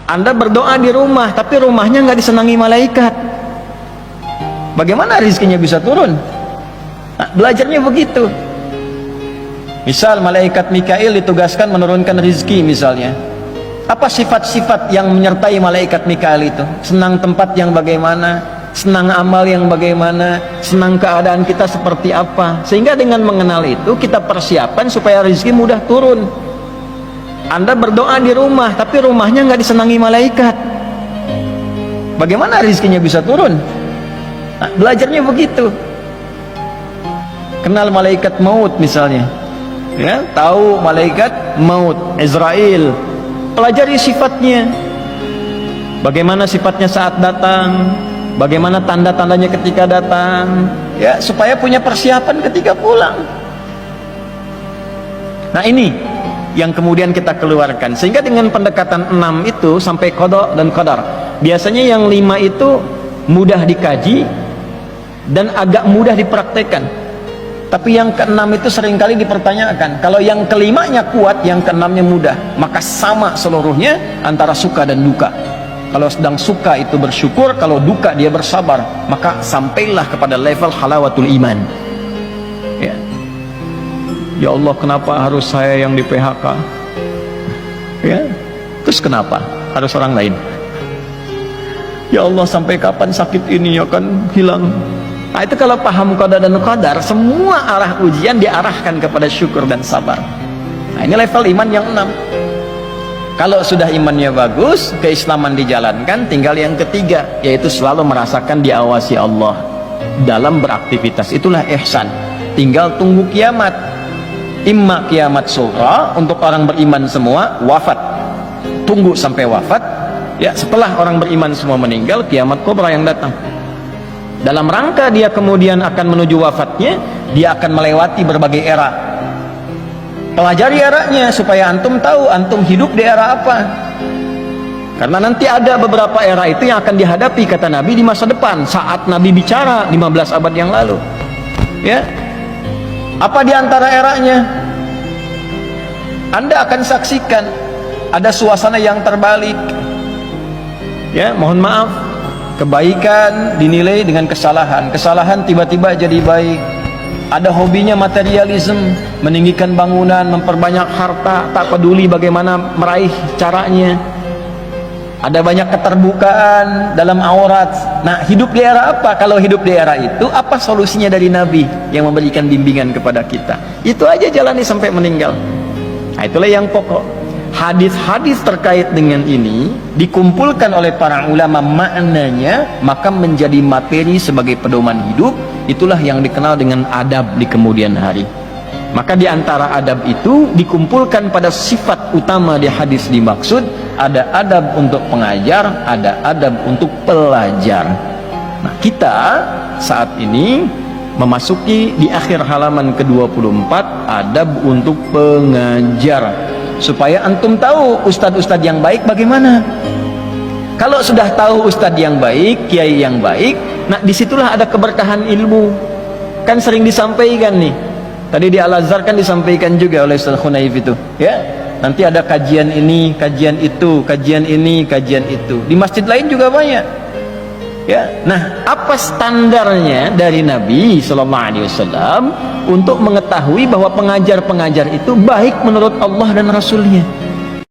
Anda berdoa di rumah, tapi rumahnya nggak disenangi malaikat. Bagaimana rizkinya bisa turun? Nah, belajarnya begitu. Misal malaikat Mikail ditugaskan menurunkan rizki misalnya. Apa sifat-sifat yang menyertai malaikat Mikail itu? Senang tempat yang bagaimana? Senang amal yang bagaimana? Senang keadaan kita seperti apa? Sehingga dengan mengenal itu kita persiapan supaya rizki mudah turun. Anda berdoa di rumah, tapi rumahnya nggak disenangi malaikat. Bagaimana rizkinya bisa turun? Nah, belajarnya begitu. Kenal malaikat maut misalnya, ya, tahu malaikat maut, Israel. Pelajari sifatnya. Bagaimana sifatnya saat datang, bagaimana tanda-tandanya ketika datang, ya, supaya punya persiapan ketika pulang. Nah, ini yang kemudian kita keluarkan, sehingga dengan pendekatan 6 itu sampai qada dan qadar. Biasanya yang 5 itu mudah dikaji dan agak mudah dipraktekkan, tapi yang ke-6 itu seringkali dipertanyakan. Kalau yang ke-5-nya kuat, yang ke-6-nya mudah, maka sama seluruhnya antara suka dan duka. Kalau sedang suka itu bersyukur, kalau duka dia bersabar, maka sampailah kepada level halawatul iman. Ya, ya Allah, kenapa harus saya yang di PHK? Ya, terus kenapa harus orang lain? Ya Allah, sampai kapan sakit ini akan hilang? Nah, itu kalau paham qada dan qadar, semua arah ujian diarahkan kepada syukur dan sabar. Nah, ini level iman yang 6. Kalau sudah imannya bagus, keislaman dijalankan, tinggal yang ketiga, yaitu selalu merasakan diawasi Allah dalam beraktivitas. Itulah ihsan. Tinggal tunggu kiamat. Imma kiamat sughra untuk orang beriman semua, wafat. Tunggu sampai wafat. Ya, setelah orang beriman semua meninggal, kiamat kubra yang datang. Dalam rangka dia kemudian akan menuju wafatnya, dia akan melewati berbagai era. Pelajari eranya supaya antum tahu antum hidup di era apa. Karena nanti ada beberapa era itu yang akan dihadapi, kata Nabi, di masa depan, saat Nabi bicara 15 abad yang lalu. Ya. Apa di antara eranya? Anda akan saksikan ada suasana yang terbalik. Ya, mohon maaf, kebaikan dinilai dengan kesalahan, kesalahan tiba-tiba jadi baik. Ada hobinya materialisme, meninggikan bangunan, memperbanyak harta, tak peduli bagaimana meraih caranya. Ada banyak keterbukaan dalam aurat. Nah, hidup di era apa? Kalau hidup di era itu, apa solusinya dari Nabi yang memberikan bimbingan kepada kita? Itu aja jalani sampai meninggal. Nah, itulah yang pokok. Hadis-hadis terkait dengan ini dikumpulkan oleh para ulama maknanya, maka menjadi materi sebagai pedoman hidup. Itulah yang dikenal dengan adab di kemudian hari. Maka di antara adab itu dikumpulkan pada sifat utama di hadis dimaksud. Ada adab untuk pengajar, ada adab untuk pelajar. Nah, kita saat ini memasuki di akhir halaman ke-24, adab untuk pengajar. Supaya antum tahu ustadz-ustadz yang baik bagaimana. Kalau sudah tahu ustadz yang baik, kiai yang baik, nah disitulah ada keberkahan ilmu. Kan sering disampaikan nih, tadi di Al-Azhar kan disampaikan juga oleh Ustaz Khunaif itu, ya. Nanti ada kajian ini, kajian itu, kajian ini, kajian itu. Di masjid lain juga banyak. Ya. Nah, apa standarnya dari Nabi sallallahu alaihi wasallam untuk mengetahui bahwa pengajar-pengajar itu baik menurut Allah dan Rasulnya?